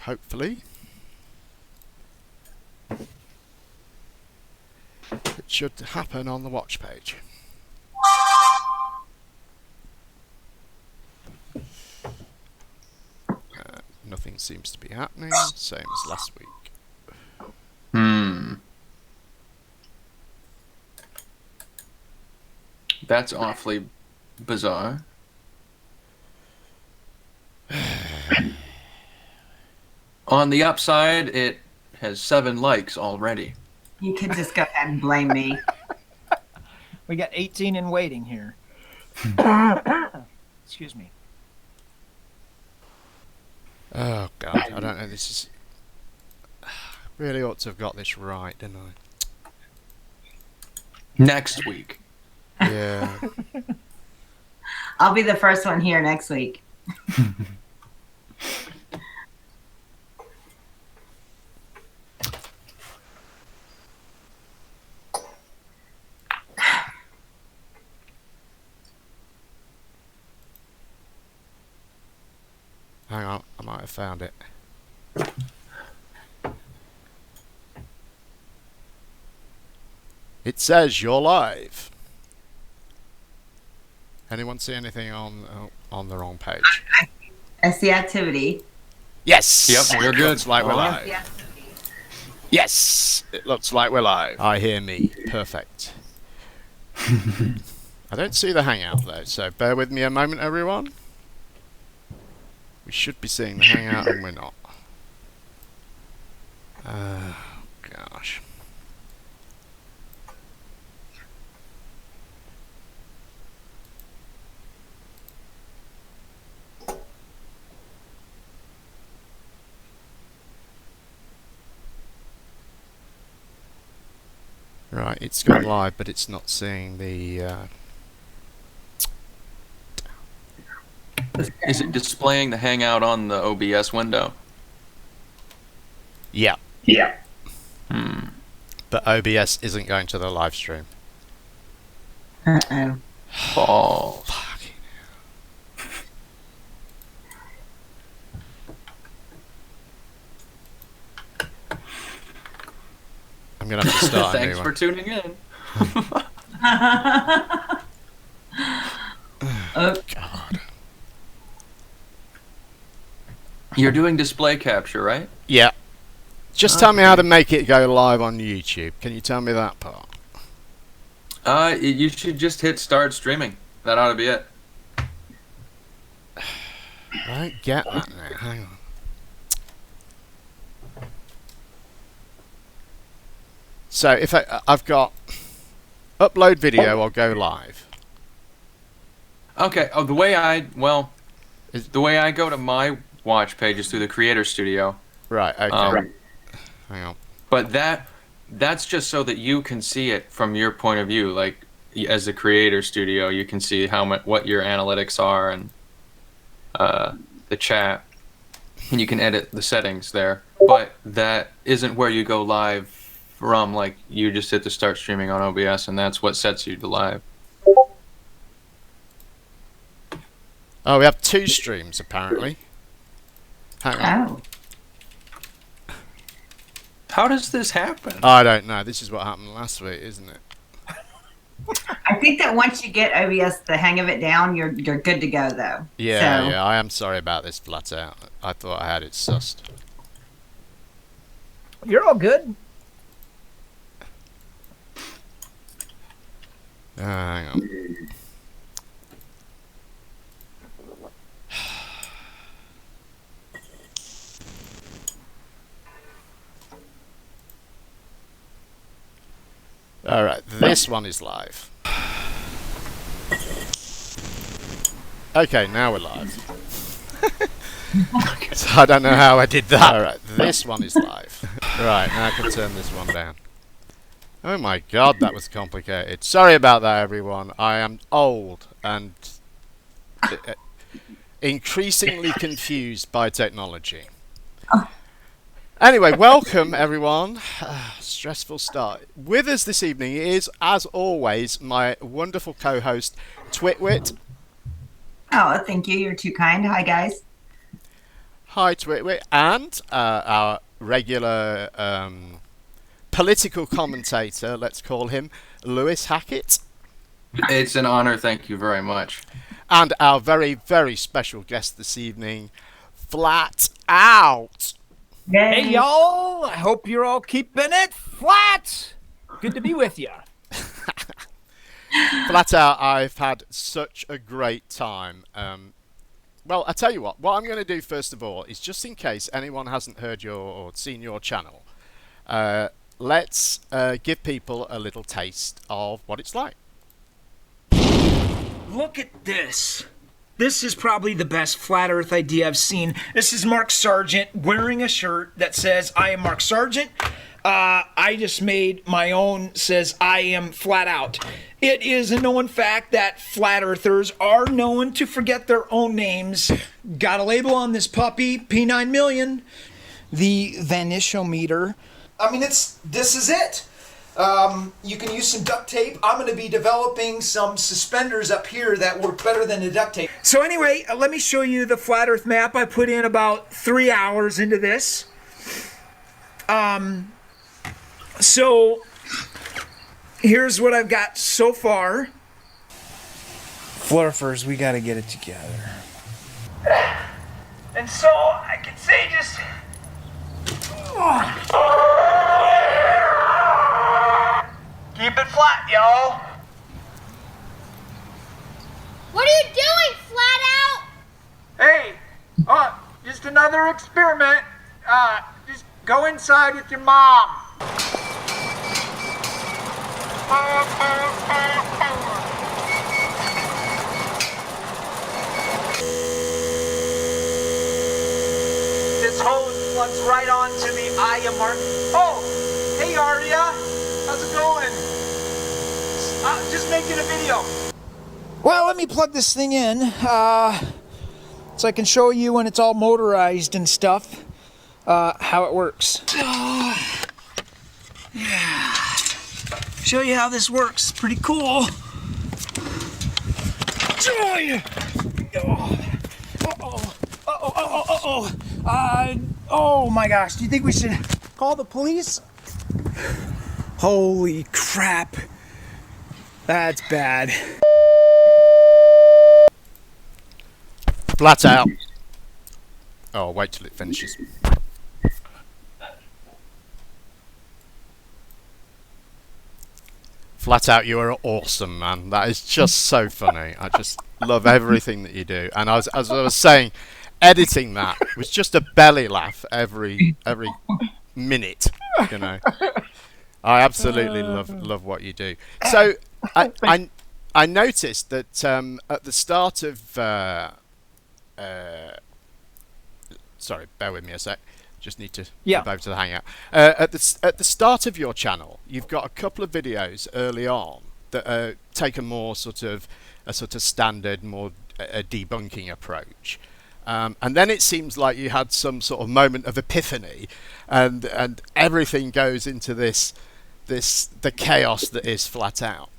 hopefully. It should happen on the watch page. Nothing seems to be happening, same as last week. That's awfully bizarre. On the upside, it has 7 likes already. You can just go ahead and blame me. We got 18 in waiting here. Excuse me. Oh god, I don't know, this is... really ought to have got this right, didn't I? Next week. Yeah. I'll be the first one here next week. Hang on, I might have found it. It says you're live. Anyone see anything on the wrong page? I see activity. Yes! Yep, we're good. Looks like we're Alright. live. Yeah. Yes! It looks like we're live. I hear me. Perfect. I don't see the hangout though, so bear with me a moment, everyone. We should be seeing the hangout and we're not. Gosh. Right, it's gone live, but it's not seeing the... Is it displaying the Hangout on the OBS window? Yeah. Yeah. But OBS isn't going to the live stream. Uh-oh. Balls. Fucking hell. I'm gonna have to start a Thanks new for one. tuning in. Oh, God. You're doing display capture, right? Yeah. Just tell me how to make it go live on YouTube. Can you tell me that part? You should just hit start streaming. That ought to be it. I don't get that now. Hang on. So if I've got upload video or go live. Okay. Oh, the way I go to my watch page is through the Creator Studio. Right. Okay. Hang on. But that's just so that you can see it from your point of view. Like as a Creator Studio, you can see what your analytics are and the chat, and you can edit the settings there. But that isn't where you go live from. Like you just hit the start streaming on OBS, and that's what sets you to live. Oh, we have 2 streams apparently. Hang on. oh. How does this happen? I don't know. This is what happened last week, isn't it? I think that once you get OBS, the hang of it down, you're good to go though. Yeah, So- yeah. I am sorry about this flat out. I thought I had it sussed. You're all good. Hang on. Alright, this one is live. Okay, now we're live. So I don't know how I did that. Alright, this one is live. Right, now I can turn this one down. Oh my god, that was complicated. Sorry about that, everyone. I am old and increasingly confused by technology. Anyway, welcome everyone. Stressful start. With us this evening is, as always, my wonderful co-host, Twitwit. Oh, thank you. You're too kind. Hi, guys. Hi, Twitwit, and our regular political commentator, let's call him Lewis Hackett, It's an honor. Thank you very much. and our very, very special guest this evening, Flat Out. Hey, y'all. I hope you're all keeping it flat. Good to be with you. Flat Out, I've had such a great time. Well, I tell you what I'm going to do first of all is, just in case anyone hasn't heard or seen your channel, let's give people a little taste of what it's like. Look at this. This is probably the best flat earth idea I've seen. This is Mark Sargent wearing a shirt that says, I am Mark Sargent. I just made my own, says, I am flat out. It is a known fact that flat earthers are known to forget their own names. Got a label on this puppy, P9 million. The vanishometer. I mean, this is it. You can use some duct tape. I'm going to be developing some suspenders up here that work better than the duct tape. So anyway, let me show you the flat earth map. I put in about 3 hours into this. So here's what I've got so far. Flurfers, we got to get it together. And so I can say just... Keep it flat, y'all. What are you doing, Flat Out? Hey, just another experiment. Just go inside with your mom. This hose plugs right onto the Aya mark. Oh, hey Arya, how's it going? Just making a video. Well, let me plug this thing in, so I can show you when it's all motorized and stuff, how it works. Show you how this works. Pretty cool. Oh my gosh. Do you think we should call the police? Holy crap. That's bad. Flat Out. Oh, wait till it finishes. Flat Out, you are awesome, man. That is just so funny. I just love everything that you do. And as I was saying, editing that was just a belly laugh every minute. You know, I absolutely love what you do. So I noticed that at the start of sorry, bear with me a sec. Just need to flip over to the Hangout. At the start of your channel, you've got a couple of videos early on that take a more sort of standard, more a debunking approach, and then it seems like you had some sort of moment of epiphany, and everything goes into the chaos that is Flat Out.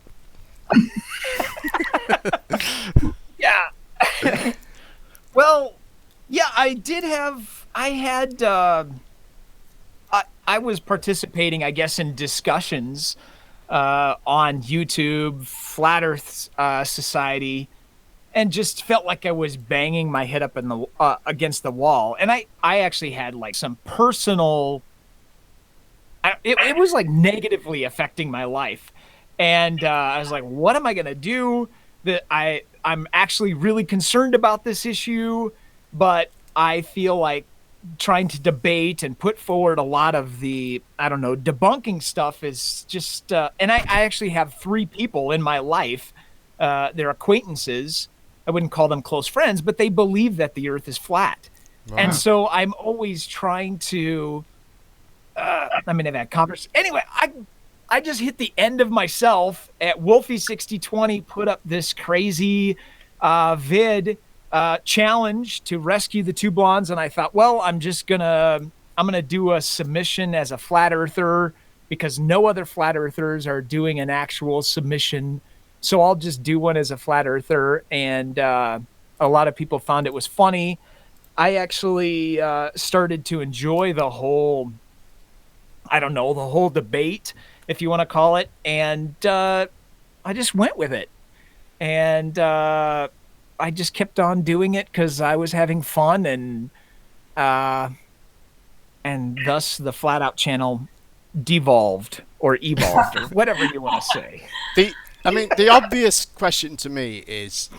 Yeah. Well, yeah, I was participating, I guess, in discussions on YouTube, Flat Earth Society, and just felt like I was banging my head up in the against the wall. And I actually had like some personal, it was like negatively affecting my life. And I was like, what am I going to do? That I'm actually really concerned about this issue, but I feel like trying to debate and put forward a lot of the, I don't know, debunking stuff is just, and I actually have 3 people in my life, they're acquaintances. I wouldn't call them close friends, but they believe that the earth is flat. Wow. And so I'm always trying to, I've had conversations. Anyway, I just hit the end of myself at Wolfie6020, put up this crazy vid challenge to rescue the 2 blondes, and I thought, well, I'm gonna do a submission as a flat earther because no other flat earthers are doing an actual submission, so I'll just do one as a flat earther. And a lot of people found it was funny, I actually started to enjoy the whole, I don't know, the whole debate, if you want to call it, and I just went with it. And I just kept on doing it because I was having fun, and thus the Flat Out channel devolved or evolved or whatever you want to say. The obvious question to me is,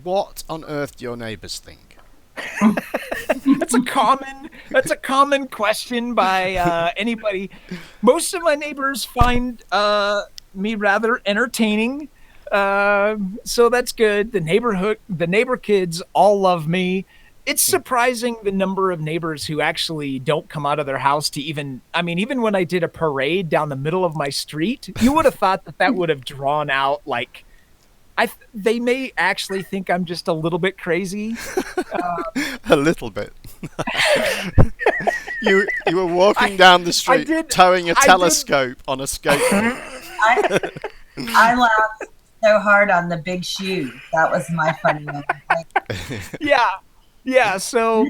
what on earth do your neighbours think? That's a common question by anybody. Most of my neighbors find me rather entertaining, so that's good. The neighbor kids all love me. It's surprising the number of neighbors who actually don't come out of their house to even when I did a parade down the middle of my street, you would have thought that would have drawn out, like, they may actually think I'm just a little bit crazy. A little bit. You were walking down the street towing a telescope on a skateboard. I laughed so hard on the big shoe. That was my funny one. Yeah, so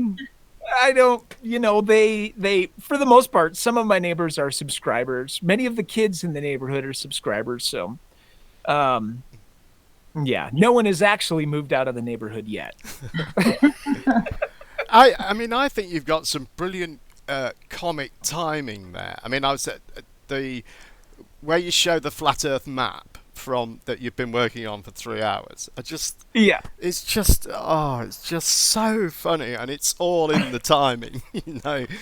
I don't, they for the most part, some of my neighbors are subscribers. Many of the kids in the neighborhood are subscribers, so yeah, no one has actually moved out of the neighborhood yet. I think you've got some brilliant comic timing there. I was at where you show the flat Earth map that you've been working on for 3 hours. It's just so funny, and it's all in the timing,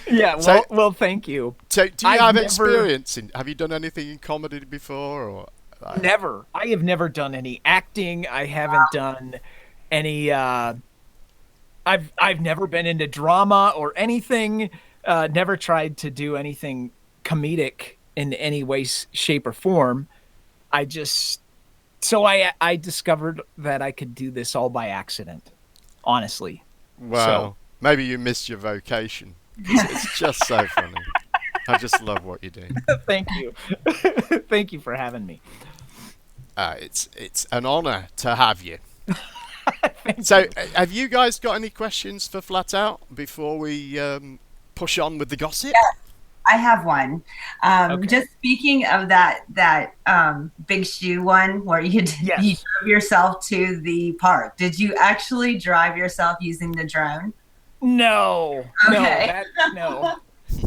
Yeah, well, thank you. So, do you have experience have you done anything in comedy before, or? Never. I have never done any acting. I haven't done any. I've never been into drama or anything. Never tried to do anything comedic in any way, shape, or form. I discovered that I could do this all by accident, honestly. Well, maybe you missed your vocation. It's just so funny. I just love what you do. Thank you. Thank you for having me. It's an honor to have you. So, have you guys got any questions for Flat Out before we push on with the gossip? Yeah. I have one. Okay. Just speaking of that big shoe one where you drove yourself to the park. Did you actually drive yourself using the drone? No. Okay.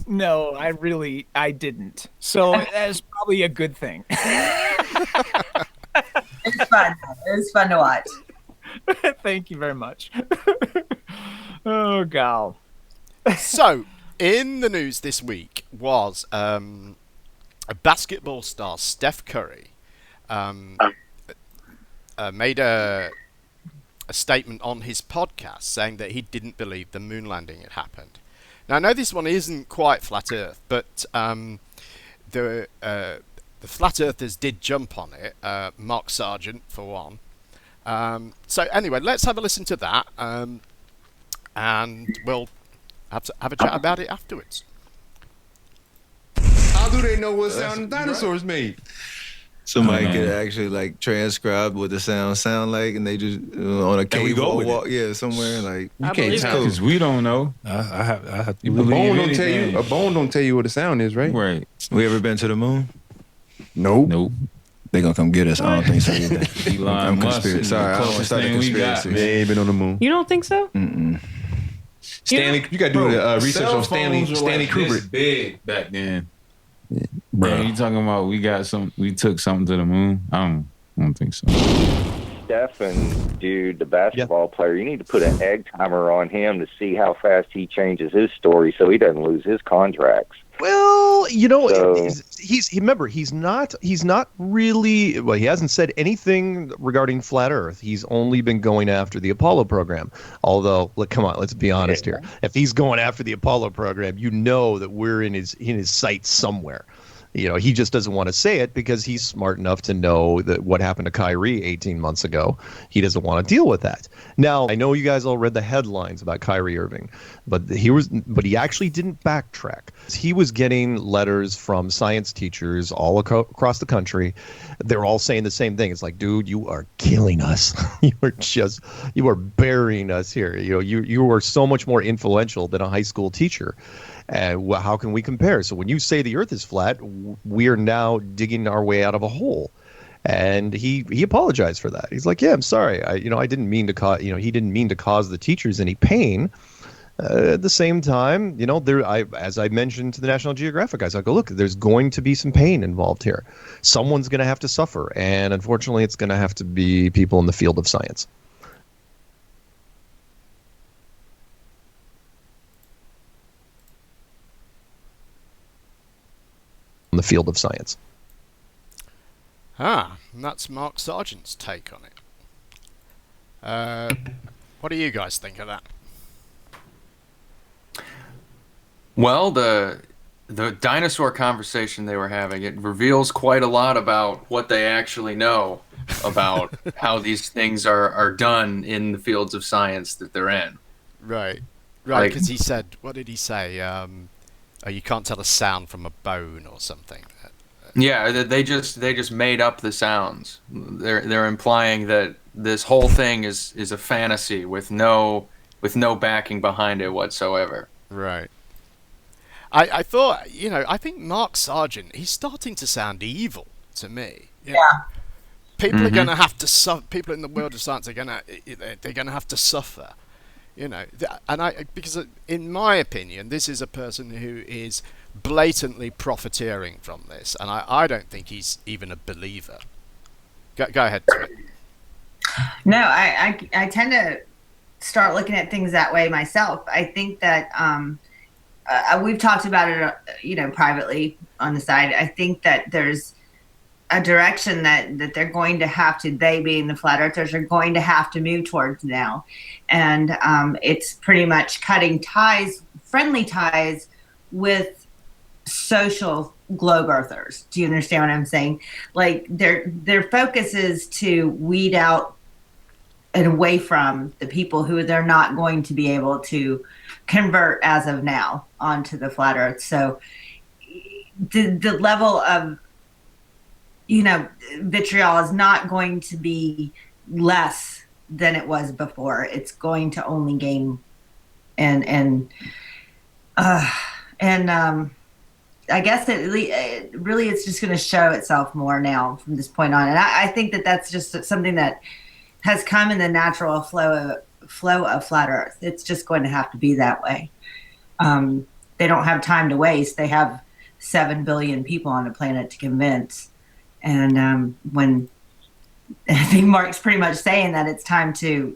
No, I didn't. So that's probably a good thing. It's fun. It was fun to watch. Thank you very much. Oh, God. So, in the news this week was a basketball star, Steph Curry, made a statement on his podcast saying that he didn't believe the moon landing had happened. Now, I know this one isn't quite Flat Earth, but the Flat Earthers did jump on it, Mark Sargent, for one. So anyway, let's have a listen to that, and we'll have a chat about it afterwards. How do they know what sound dinosaurs made? Somebody could actually transcribe what the sound like, and they just on a cave walk, somewhere like you can't tell because we don't know. I have to. A bone don't tell you what the sound is, right? Right. We ever been to the moon? Nope. They gonna come get us. I don't think so either. I'm conspiracy. Sorry, I don't want to start the conspiracy. They ain't been on the moon. You don't think so? Stanley, you got to do the research on Stanley Kubrick. This big back then. Bro, you talking about we took something to the moon? I don't think so. Steph and dude, the basketball player, you need to put an egg timer on him to see how fast he changes his story so he doesn't lose his contracts. Well, he's not really, well, he hasn't said anything regarding flat Earth. He's only been going after the Apollo program. Although, look, come on, let's be honest here. If he's going after the Apollo program, you know that we're in his sights somewhere. He just doesn't want to say it because he's smart enough to know that what happened to Kyrie 18 months ago. He doesn't want to deal with that. Now, I know you guys all read the headlines about Kyrie Irving, but he actually didn't backtrack. He was getting letters from science teachers all across the country. They're all saying the same thing. It's like, dude, you are killing us. you are burying us here. You are so much more influential than a high school teacher. And how can we compare? So when you say the Earth is flat, we are now digging our way out of a hole. And he apologized for that. He's like, yeah, I'm sorry. I didn't mean to cause. He didn't mean to cause the teachers any pain. At the same time, as I mentioned to the National Geographic guys, I go, look, there's going to be some pain involved here. Someone's going to have to suffer, and unfortunately, it's going to have to be people in the field of science. In the field of science. And that's Mark Sargent's take on it. What do you guys think of that? Well, the dinosaur conversation they were having, it reveals quite a lot about what they actually know about how these things are done in the fields of science that they're in. Right, because he said, what did he say? You can't tell a sound from a bone or something. Yeah, they just made up the sounds. They're implying that this whole thing is a fantasy with no backing behind it whatsoever. Right. I thought, I think Mark Sargent, he's starting to sound evil to me. Yeah. People are going to have to suffer. People in the world of science they're going to have to suffer. Because in my opinion, this is a person who is blatantly profiteering from this, and I don't think he's even a believer. Go ahead, Twit. No, I tend to start looking at things that way myself. I think that we've talked about it, privately on the side. I think that there's a direction that they're going to have to, they being the flat earthers, are going to have to move towards now. And it's pretty much cutting ties, friendly ties with social globe earthers. Do you understand what I'm saying? Like their focus is to weed out and away from the people who they're not going to be able to convert as of now onto the flat earth. So the level of vitriol is not going to be less than it was before. It's going to only gain and I guess it really it's just going to show itself more now from this point on. And I think that that's just something that has come in the natural flow of flat earth. It's just going to have to be that way. They don't have time to waste. They have 7 billion people on the planet to convince. And when I think Mark's pretty much saying that it's time to,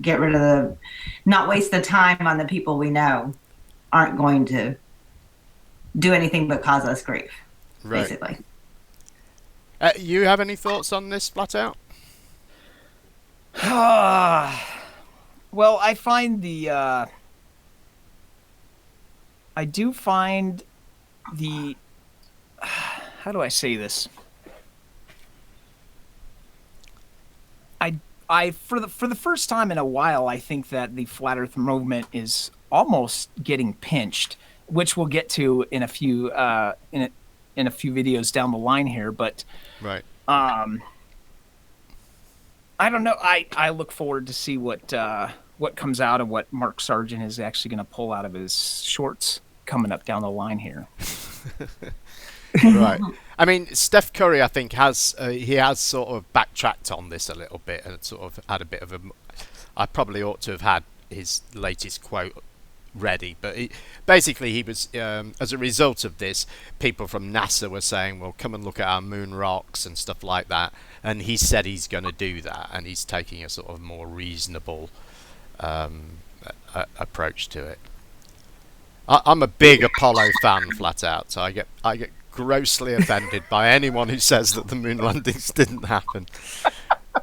get rid of not waste the time on the people we know aren't going to do anything but cause us grief, basically. You have any thoughts on this, Flat Out? Well, I find how do I say this? I for the first time in a while, I think that the flat Earth movement is almost getting pinched, which we'll get to in a few in a few videos down the line here. But right. I don't know. I look forward to see what comes out of what Mark Sargent is actually going to pull out of his shorts coming up down the line here. Right. I mean, Steph Curry, I think, has sort of backtracked on this a little bit and sort of had a bit of a. I probably ought to have had his latest quote ready, but he was as a result of this, people from NASA were saying, well, come and look at our moon rocks and stuff like that, and he said he's going to do that, and he's taking a sort of more reasonable approach to it. I'm a big Apollo fan, flat out, so I get grossly offended by anyone who says that the moon landings didn't happen.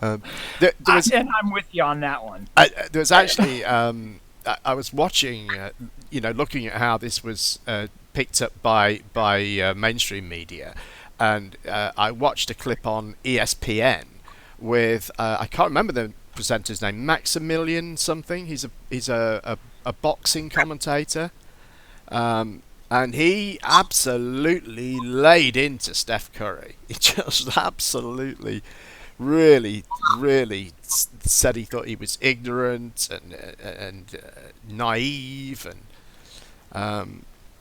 And I'm with you on that one. There was actually I was watching, looking at how this was picked up by mainstream media, and I watched a clip on ESPN with I can't remember the presenter's name, Maximilian something. He's a boxing commentator, and he absolutely laid into Steph Curry. He just absolutely, really said he thought he was ignorant and naive,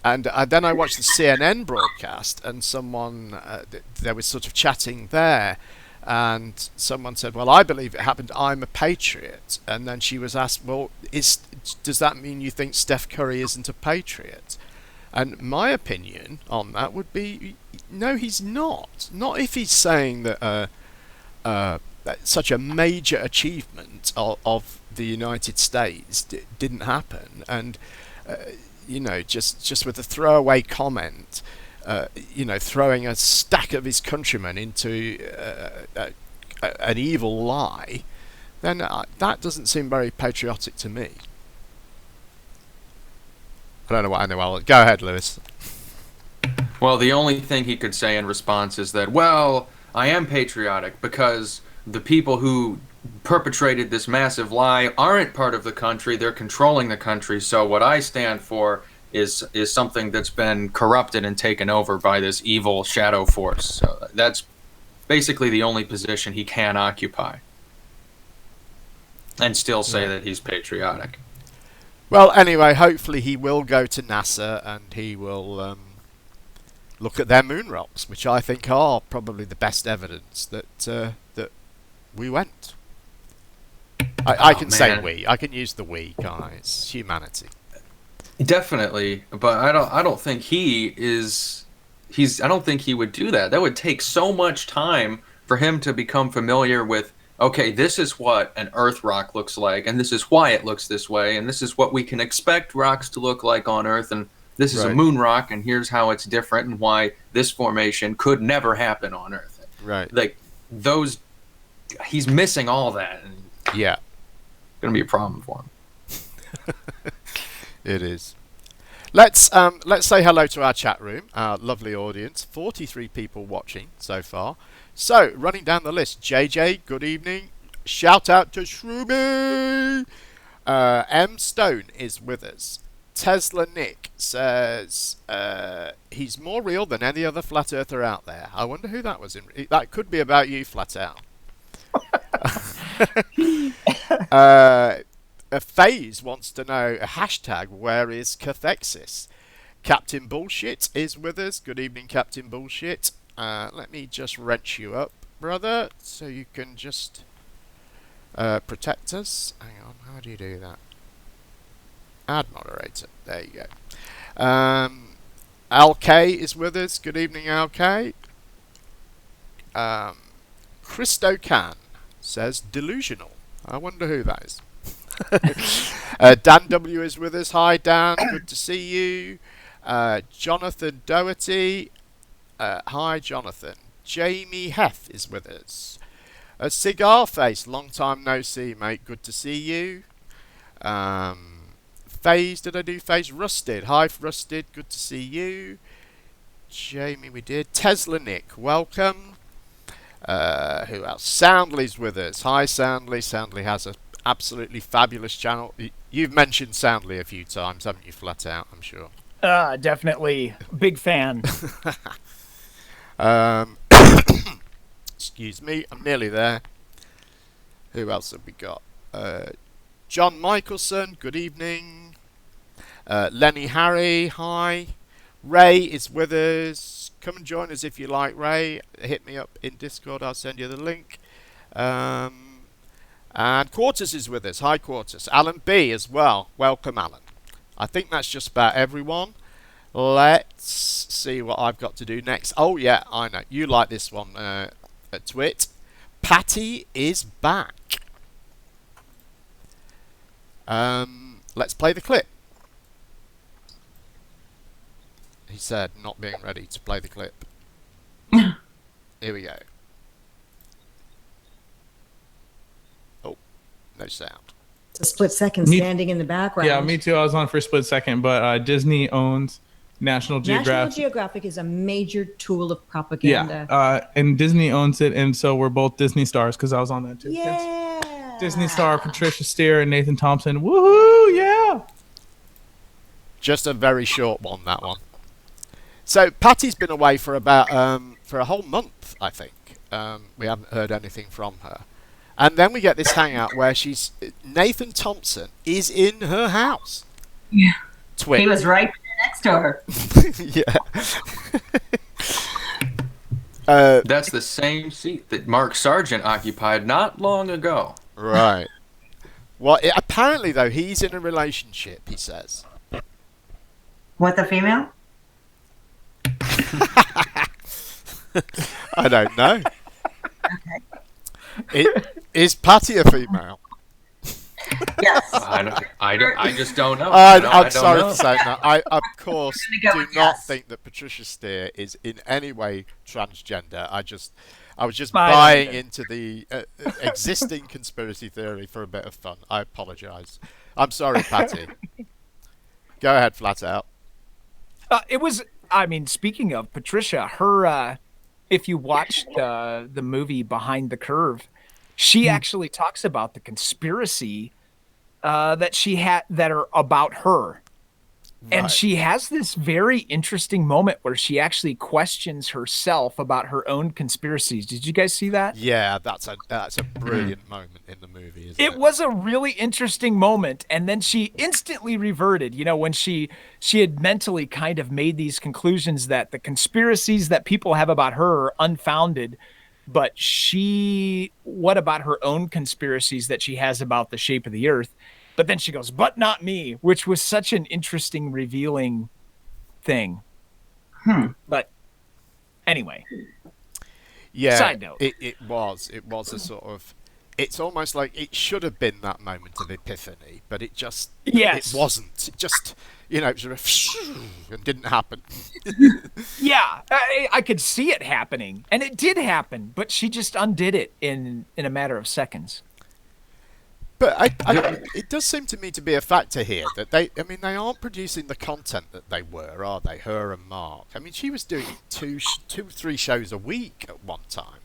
and then I watched the CNN broadcast, and someone there was sort of chatting there, and someone said, "Well, I believe it happened. I'm a patriot." And then she was asked, "Well, does that mean you think Steph Curry isn't a patriot?" And my opinion on that would be, no, he's not. Not if he's saying that such a major achievement of the United States didn't happen, and just with a throwaway comment, throwing a stack of his countrymen into an evil lie, then that doesn't seem very patriotic to me. I don't know what I know. Well, go ahead, Lewis. Well, the only thing he could say in response is that, well, I am patriotic because the people who perpetrated this massive lie aren't part of the country. They're controlling the country. So what I stand for is something that's been corrupted and taken over by this evil shadow force. So that's basically the only position he can occupy and still say that he's patriotic. Well, anyway, hopefully he will go to NASA and he will look at their moon rocks, which I think are probably the best evidence that we went. I can say we. I can use the we, guys. Humanity. Definitely, but I don't think I don't think he would do that. That would take so much time for him to become familiar with, okay, this is what an Earth rock looks like, and this is why it looks this way, and this is what we can expect rocks to look like on Earth, and this is a moon rock, and here's how it's different, and why this formation could never happen on Earth. Right. Like, he's missing all that. And yeah. It's going to be a problem for him. It is. Let's say hello to our chat room, our lovely audience. 43 people watching so far. So, running down the list, JJ, good evening. Shout out to Shroomy. M Stone is with us. Tesla Nick says he's more real than any other flat earther out there. I wonder who that was. That could be about you, flat out. FaZe wants to know a hashtag, where is Cathexis? Captain Bullshit is with us. Good evening, Captain Bullshit. Let me just wrench you up, brother, so you can just protect us. Hang on, how do you do that? Add moderator. There you go. LK is with us. Good evening, LK. Christo Can says delusional. I wonder who that is. Dan W is with us. Hi, Dan. Good to see you. Jonathan Doherty. Hi, Jonathan. Jamie Heth is with us. Cigar Face. Long time no see, mate. Good to see you. FaZe. Did I do FaZe? Rusted. Hi, Rusted. Good to see you. Jamie, we did. Tesla Nick. Welcome. Who else? Soundly's with us. Hi, Soundly. Soundly has a absolutely fabulous channel. You've mentioned Soundly a few times, haven't you, flat out, I'm sure? Definitely. Big fan. Excuse me, I'm nearly there. Who else have we got? John Michelson, good evening. Lenny Harry, hi. Ray is with us. Come and join us if you like, Ray. Hit me up in Discord, I'll send you the link. And Quartus is with us. Hi, Quartus. Alan B as well. Welcome, Alan. I think that's just about everyone. Let's see what I've got to do next. Oh, yeah, I know. You like this one, Twit. Patty is back. Let's play the clip. He said, not being ready to play the clip. Here we go. Oh, no sound. It's a split second standing in the background. Yeah, me too. I was on for a split second, but Disney owns National National Geographic. Geographic is a major tool of propaganda. Yeah, and Disney owns it, and so we're both Disney stars because I was on that too. Yeah. Disney star Patricia Steere and Nathan Thompson. Woohoo! Yeah. Just a very short one, that one. So Patty's been away for about for a whole month, I think. We haven't heard anything from her, and then we get this hangout where Nathan Thompson is in her house. Yeah. Twin. He was right next to her. Yeah. That's the same seat that Mark Sargent occupied not long ago. Right. Well, apparently, though, he's in a relationship, he says. With a female? I don't know. Okay. Is Patty a female? Yes. I just don't know. I'm sorry for saying that. I, of course, do not think that Patricia Steere is in any way transgender. I was just buying into the existing conspiracy theory for a bit of fun. I apologise. I'm sorry, Patty. Go ahead, flat out. Speaking of Patricia, her, if you watched the movie Behind the Curve, she actually talks about the conspiracy that she had that are about her. Right. And she has this very interesting moment where she actually questions herself about her own conspiracies. Did you guys see that? Yeah, that's a brilliant moment in the movie, isn't it? It was a really interesting moment, and then she instantly reverted, when she had mentally kind of made these conclusions that the conspiracies that people have about her are unfounded, but what about her own conspiracies that she has about the shape of the earth? But then she goes, but not me, which was such an interesting, revealing thing. But anyway. Yeah. Side note. It was a sort of, it's almost like it should have been that moment of epiphany, but it just, it wasn't. It just, it was sort of, and didn't happen. Yeah, I could see it happening, and it did happen, but she just undid it in a matter of seconds. But it does seem to me to be a factor here that they aren't producing the content that they were, are they? Her and Mark. I mean, she was doing 3 shows a week at one time.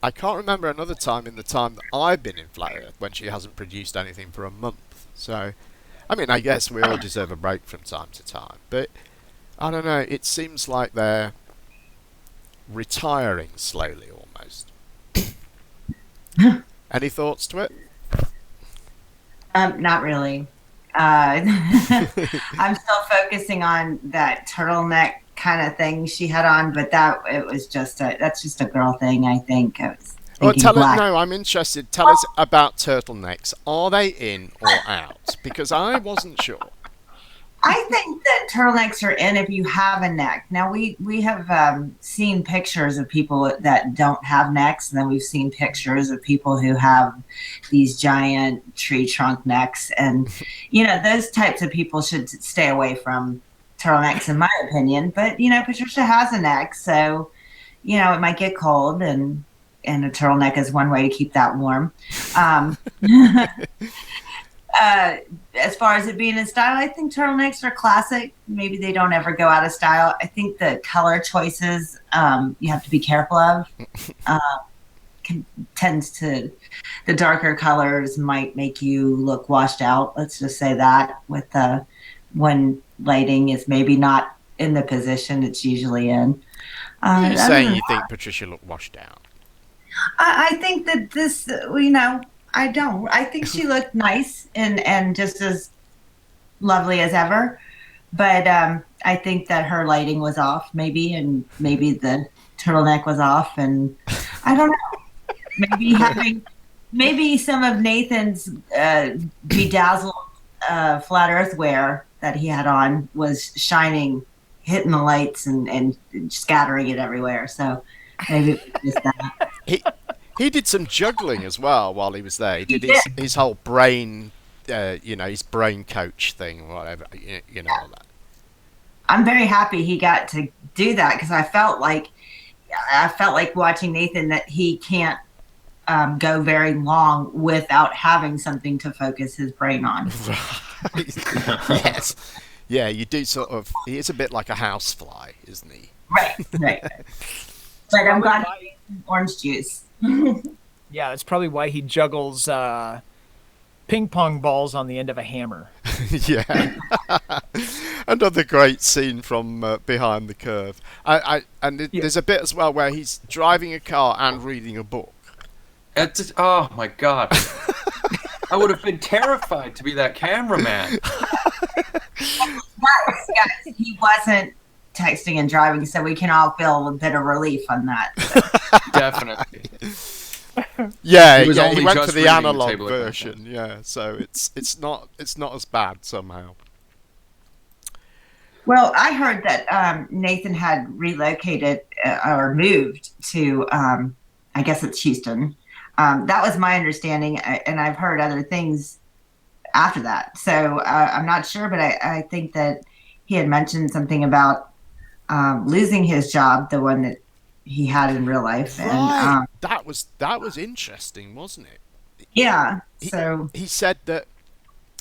I can't remember another time in the time that I've been in Flat Earth when she hasn't produced anything for a month. So, I guess we all deserve a break from time to time. But I don't know. It seems like they're retiring slowly, almost. Any thoughts to it? Not really. I'm still focusing on that turtleneck kind of thing she had on, but that's just a girl thing, I think. I'm interested. Tell us about turtlenecks. Are they in or out? Because I wasn't sure. I think that turtlenecks are in if you have a neck. Now, we have seen pictures of people that don't have necks, and then we've seen pictures of people who have these giant tree trunk necks. And, those types of people should stay away from turtlenecks, in my opinion. But, Patricia has a neck, so, it might get cold, and a turtleneck is one way to keep that warm. As far as it being in style, I think turtlenecks are classic. Maybe they don't ever go out of style. I think the color choices you have to be careful of. The darker colors might make you look washed out. Let's just say that with when lighting is maybe not in the position it's usually in. You're saying you think Patricia looked washed out? I think that this, I don't. I think she looked nice and just as lovely as ever. But I think that her lighting was off, and maybe the turtleneck was off, and I don't know. Maybe some of Nathan's bedazzled flat earth wear that he had on was shining, hitting the lights and scattering it everywhere. So maybe it was just that. He did some juggling as well while he was there. He did his whole brain, his brain coach thing, whatever, all that. I'm very happy he got to do that because I felt like watching Nathan that he can't go very long without having something to focus his brain on. Yes. Yeah, you do sort of. He is a bit like a housefly, isn't he? Right. But I'm glad he drank orange juice. Yeah, that's probably why he juggles ping pong balls on the end of a hammer. Yeah. Another great scene from Behind the Curve. There's a bit as well where he's driving a car and reading a book. Oh my God. I would have been terrified to be that cameraman. Yes, he wasn't texting and driving, so we can all feel a bit of relief on that. Definitely. Yeah, he went for the analog version. Yeah, so it's not as bad somehow. Well, I heard that Nathan had relocated or moved to, I guess it's Houston. That was my understanding, and I've heard other things after that. So I'm not sure, but I think that he had mentioned something about losing his job, the one that he had in real life. Right. And that was interesting, wasn't it? Yeah. He said that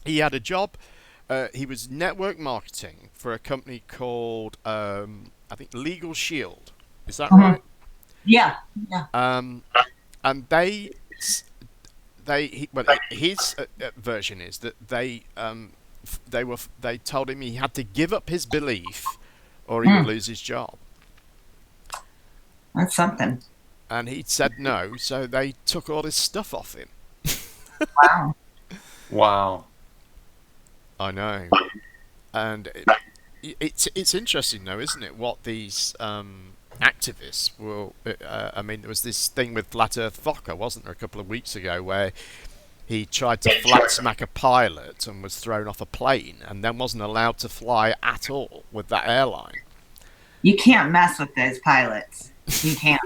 he had a job. He was network marketing for a company called I think Legal Shield. Is that right? Yeah. And his version is that they told him he had to give up his belief or he would lose his job. That's something. And he said no, so they took all his stuff off him. Wow. I know. And it's interesting though, isn't it, what these activists will I mean, there was this thing with Flat Earth Fokker, wasn't there, a couple of weeks ago, where he tried to flat smack a pilot and was thrown off a plane and then wasn't allowed to fly at all with that airline. You can't mess with those pilots. You can't.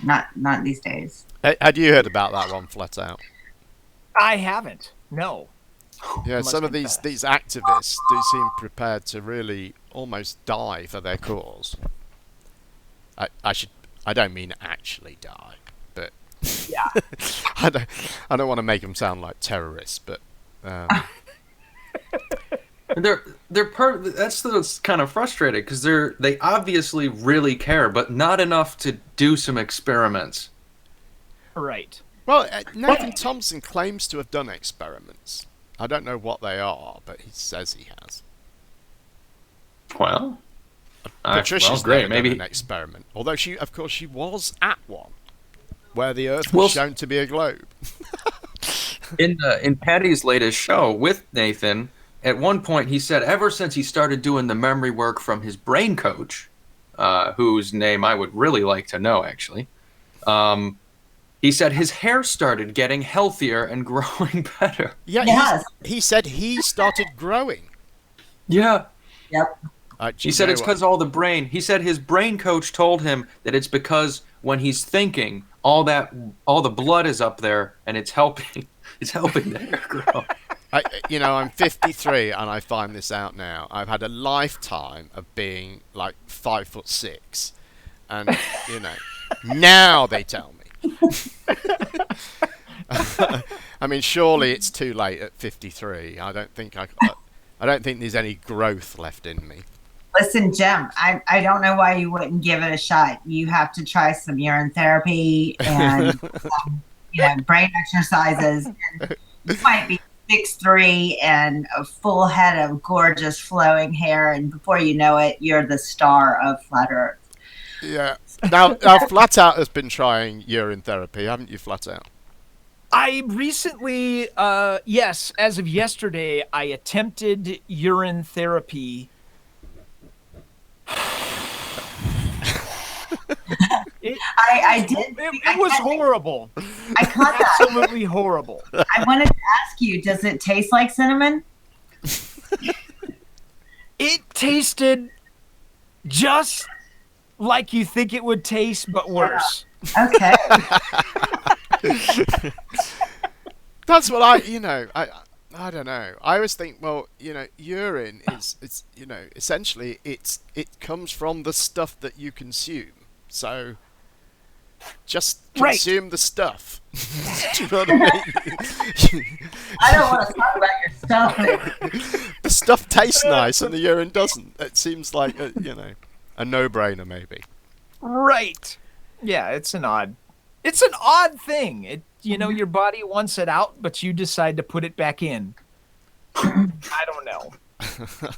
Not these days. Had you heard about that one, flat out? I haven't. No. Yeah, some of these activists do seem prepared to really almost die for their cause. I don't mean actually die, but yeah. I don't want to make them sound like terrorists, but that's kind of frustrating because they obviously really care, but not enough to do some experiments. Right. Well, Nathan Thompson claims to have done experiments. I don't know what they are, but he says he has. Well, Patricia's great. Maybe an experiment. Although she was at one where the Earth was shown to be a globe. In Patty's latest show with Nathan, at one point he said ever since he started doing the memory work from his brain coach, whose name I would really like to know actually, he said his hair started getting healthier and growing better. Yeah, he said he started growing. Yeah. Yep. He said it's because all the brain. He said his brain coach told him that it's because when he's thinking, all the blood is up there and it's helping the hair grow. I'm 53 and I find this out now. I've had a lifetime of being like 5'6", and now they tell me. I mean, surely it's too late at 53. I don't think there's any growth left in me. Listen, Jim, I don't know why you wouldn't give it a shot. You have to try some urine therapy and brain exercises. And you might be 6'3" and a full head of gorgeous flowing hair, and before you know it, you're the star of Flat Earth. Yeah. Now Flat Out has been trying urine therapy, haven't you, Flat Out? I recently, yes, as of yesterday, I attempted urine therapy. I did. It was horrible. I caught that. Absolutely horrible. I wanted to ask you, does it taste like cinnamon? It tasted just like you think it would taste, but worse. Okay. That's what I don't know. I always think, well, urine is essentially it comes from the stuff that you consume. So just consume the stuff. Do you know what I mean? I don't want to talk about your stuff. stuff tastes nice and the urine doesn't. It seems like a no-brainer maybe. Right. Yeah, it's an odd thing. Your body wants it out, but you decide to put it back in. I don't know.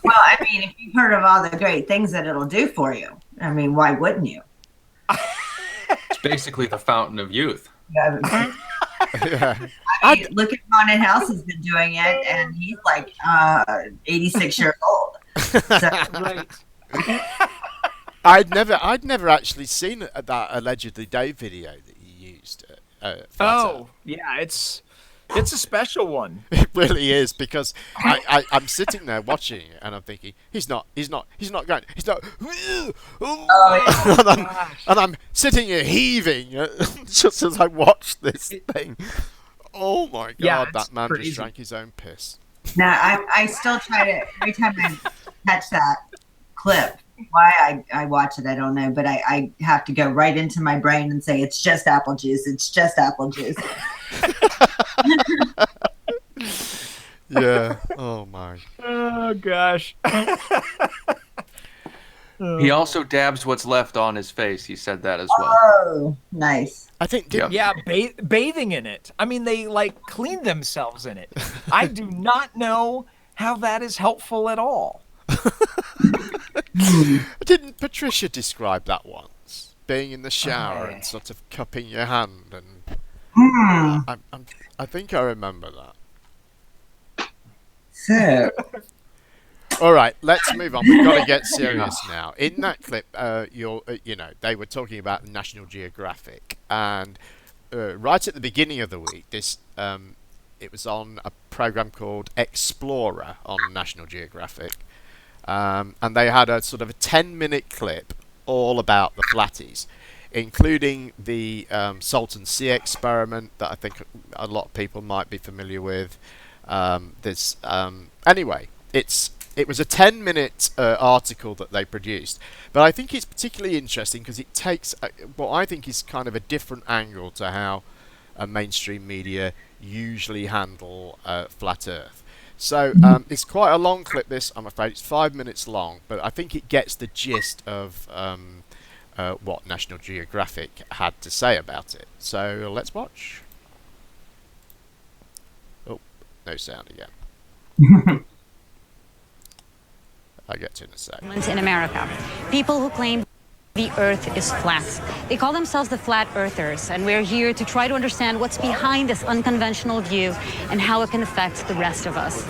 Well, I mean, if you've heard of all the great things that it'll do for you, I mean, why wouldn't you? It's basically the fountain of youth. Yeah. I mean, look at Haunted House has been doing it, and he's like 86 years old. So, right. I'd never actually seen that allegedly Dave video that you used. Yeah, it's a special one. It really is, because I'm sitting there watching it and I'm thinking he's not going. And I'm sitting here heaving just as I watch this thing. Oh my God, that man crazy. just drank his own piss. now, I still try to, every time I catch that clip, why I watch it, I don't know, but I have to go right into my brain and say, it's just apple juice. It's just apple juice. Yeah. Oh my. Oh gosh. He also dabs what's left on his face. He said that as well. Oh, nice. I think. Yeah, bathing in it. I mean, they clean themselves in it. I do not know how that is helpful at all. Didn't Patricia describe that once? Being in the shower and sort of cupping your hand, and I think I remember that. So, all right, let's move on. We've got to get serious now. In that clip, they were talking about National Geographic, and right at the beginning of the week, it was on a program called Explorer on National Geographic. And they had a sort of a 10-minute clip all about the flatties, including the Salton Sea experiment that I think a lot of people might be familiar with. Anyway, it was a 10-minute article that they produced, but I think it's particularly interesting because it takes what I think is kind of a different angle to how mainstream media usually handle flat Earth. So it's quite a long clip, this, I'm afraid. It's 5 minutes long, but I think it gets the gist of what National Geographic had to say about it. So let's watch. Oh, no sound again. I'll get to it in a second. In America, people who claim the Earth is flat. They call themselves the Flat Earthers, and we're here to try to understand what's behind this unconventional view and how it can affect the rest of us.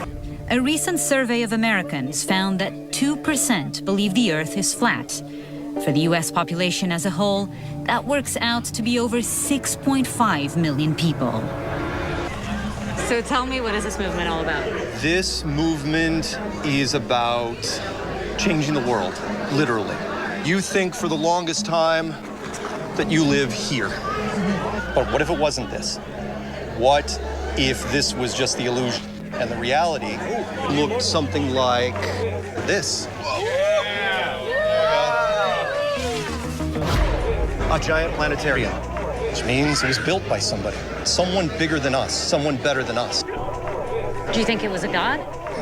A recent survey of Americans found that 2% believe the Earth is flat. For the U.S. population as a whole, that works out to be over 6.5 million people. So tell me, what is this movement all about? This movement is about changing the world, literally. You think for the longest time that you live here. But what if it wasn't this? What if this was just the illusion and the reality looked something like this? A giant planetarium, which means it was built by somebody. Someone bigger than us, someone better than us. Do you think it was a god?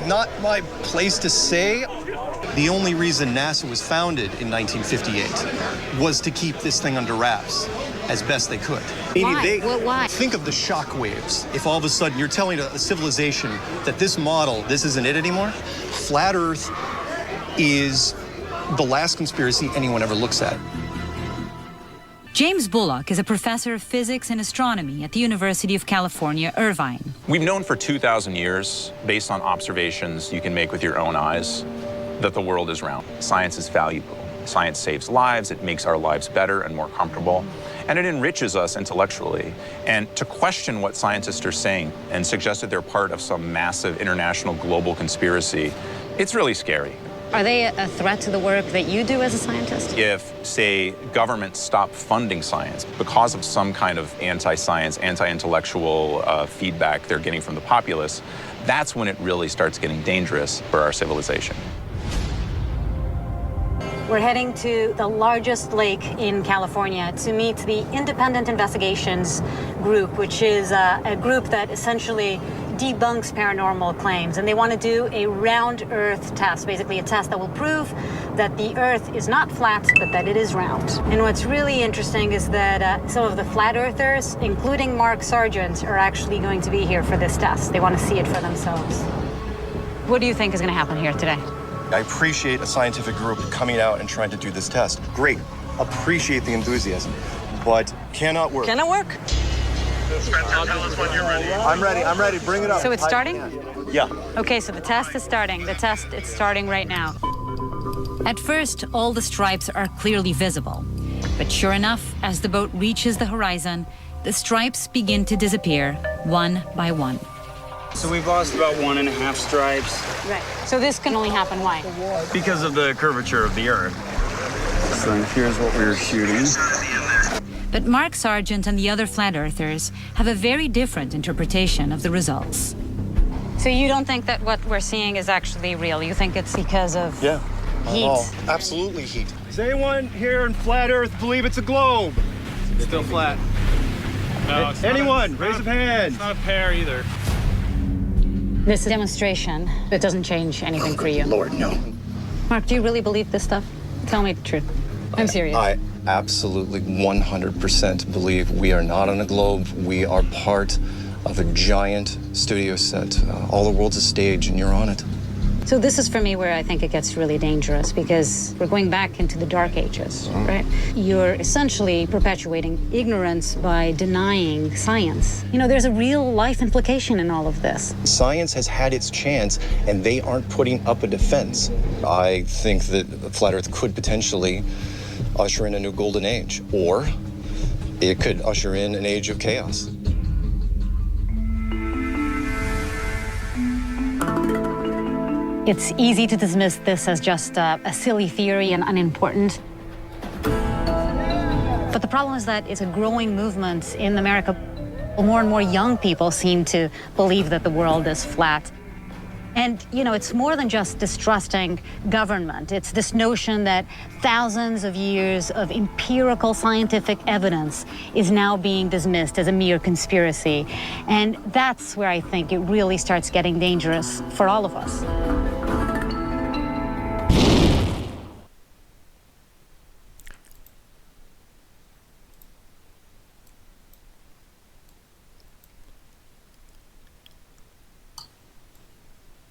Not my place to say. The only reason NASA was founded in 1958 was to keep this thing under wraps as best they could. Why? Why? Think of the shock waves. If all of a sudden you're telling a civilization that this model, this isn't it anymore, flat Earth is the last conspiracy anyone ever looks at. James Bullock is a professor of physics and astronomy at the University of California, Irvine. We've known for 2,000 years, based on observations you can make with your own eyes, that the world is round. Science is valuable. Science saves lives, it makes our lives better and more comfortable, and it enriches us intellectually. And to question what scientists are saying and suggest that they're part of some massive international global conspiracy, it's really scary. Are they a threat to the work that you do as a scientist? If, say, governments stop funding science because of some kind of anti-science, anti-intellectual feedback they're getting from the populace, that's when it really starts getting dangerous for our civilization. We're heading to the largest lake in California to meet the Independent Investigations Group, which is a group that essentially debunks paranormal claims, and they want to do a round Earth test, basically a test that will prove that the Earth is not flat, but that it is round. And what's really interesting is that some of the flat earthers, including Mark Sargent, are actually going to be here for this test. They want to see it for themselves. What do you think is going to happen here today? I appreciate a scientific group coming out and trying to do this test. Great. Appreciate the enthusiasm, but cannot work. Cannot work? I'm ready. Bring it up. So it's starting? Yeah. Okay, so the test is starting. It's starting right now. At first, all the stripes are clearly visible. But sure enough, as the boat reaches the horizon, the stripes begin to disappear one by one. So we've lost about 1.5 stripes. Right. So this can only happen, why? Because of the curvature of the Earth. So here's what we were shooting. But Mark Sargent and the other flat earthers have a very different interpretation of the results. So you don't think that what we're seeing is actually real? You think it's because of heat? Absolutely heat. Does anyone here in flat Earth believe it's a globe? It's still flat. No, it's anyone? Raise a hand. It's not a pear either. This is a demonstration. It doesn't change anything for you. Lord, no. Mark, do you really believe this stuff? Tell me the truth. I'm serious. I absolutely 100% believe we are not on a globe. We are part of a giant studio set. All the world's a stage, and you're on it. So this is for me where I think it gets really dangerous, because we're going back into the dark ages, right? You're essentially perpetuating ignorance by denying science. You know, there's a real life implication in all of this. Science has had its chance, and they aren't putting up a defense. I think that Flat Earth could potentially usher in a new golden age, or it could usher in an age of chaos. It's easy to dismiss this as just a silly theory and unimportant. But the problem is that it's a growing movement in America. More and more young people seem to believe that the world is flat. And, you know, it's more than just distrusting government. It's this notion that thousands of years of empirical scientific evidence is now being dismissed as a mere conspiracy. And that's where I think it really starts getting dangerous for all of us.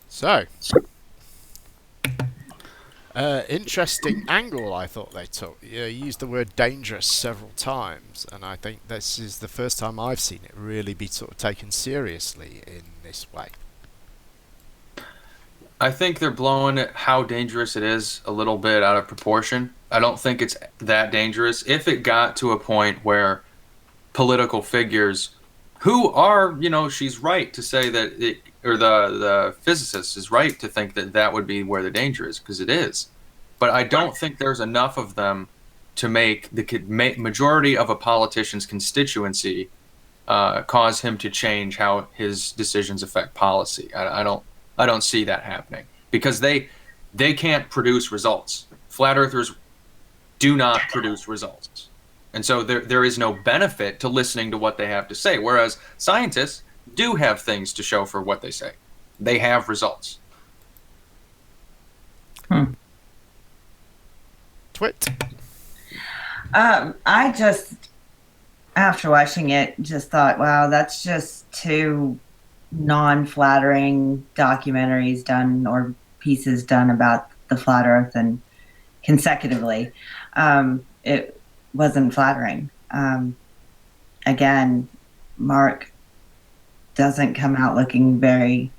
So, interesting angle I thought they took. You used the word dangerous several times, and I think this is the first time I've seen it really be sort of taken seriously in this way. I think they're blowing it, how dangerous it is, a little bit out of proportion. I don't think it's that dangerous. If it got to a point where political figures who are, you know, she's right to say that it, or the physicist is right to think that that would be where the danger is, because it is. But I don't think there's enough of them to make the majority of a politician's constituency cause him to change how his decisions affect policy. I don't see that happening, because they can't produce results. Flat earthers do not produce results. And so there is no benefit to listening to what they have to say, whereas scientists do have things to show for what they say. They have results. Twit. I just, after watching it, just thought, wow, that's just two non-flattering documentaries done, or pieces done about the flat earth, and consecutively. It wasn't flattering. Again, Mark doesn't come out looking very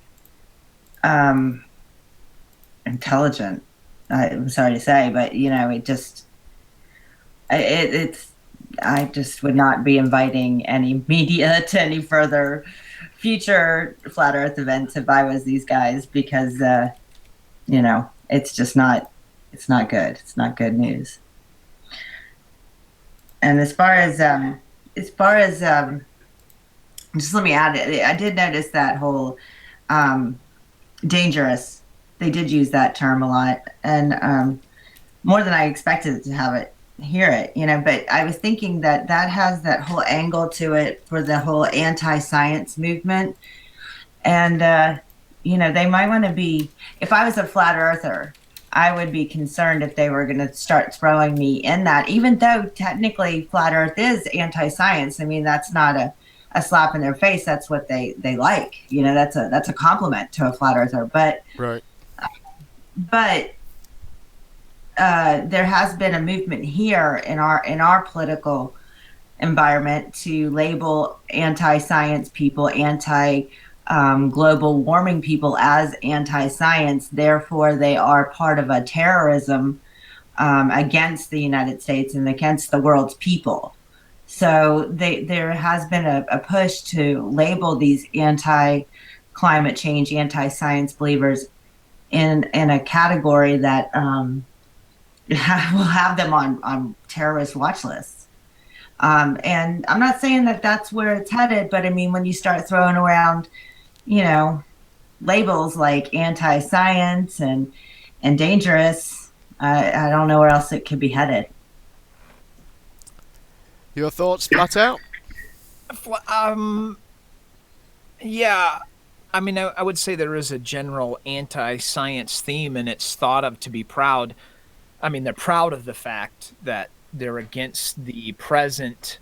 intelligent. I'm sorry to say, but you know, it just I just would not be inviting any media to any further future flat earth events if I was these guys, because you know, it's just not, it's not good. It's not good news. And as far as just let me add it, I did notice that whole dangerous, they did use that term a lot, and more than I expected to hear it, you know, but I was thinking that has that whole angle to it for the whole anti-science movement. And, you know, they might want to be, if I was a flat earther, I would be concerned if they were going to start throwing me in that, even though technically flat earth is anti-science. I mean, that's not a slap in their face. That's what they like. You know, that's a compliment to a flat earther. But right. But there has been a movement here in our political environment to label anti-science people, global warming people as anti-science. Therefore, they are part of a terrorism against the United States and against the world's people. So there has been a push to label these anti-climate change, anti-science believers in a category that will have them on terrorist watch lists. And I'm not saying that that's where it's headed, but I mean, when you start throwing around, you know, labels like anti-science and dangerous, I don't know where else it could be headed. Your thoughts, Flat Out? Yeah, I mean, I would say there is a general anti-science theme, and it's thought of to be proud. I mean, they're proud of the fact that they're against the present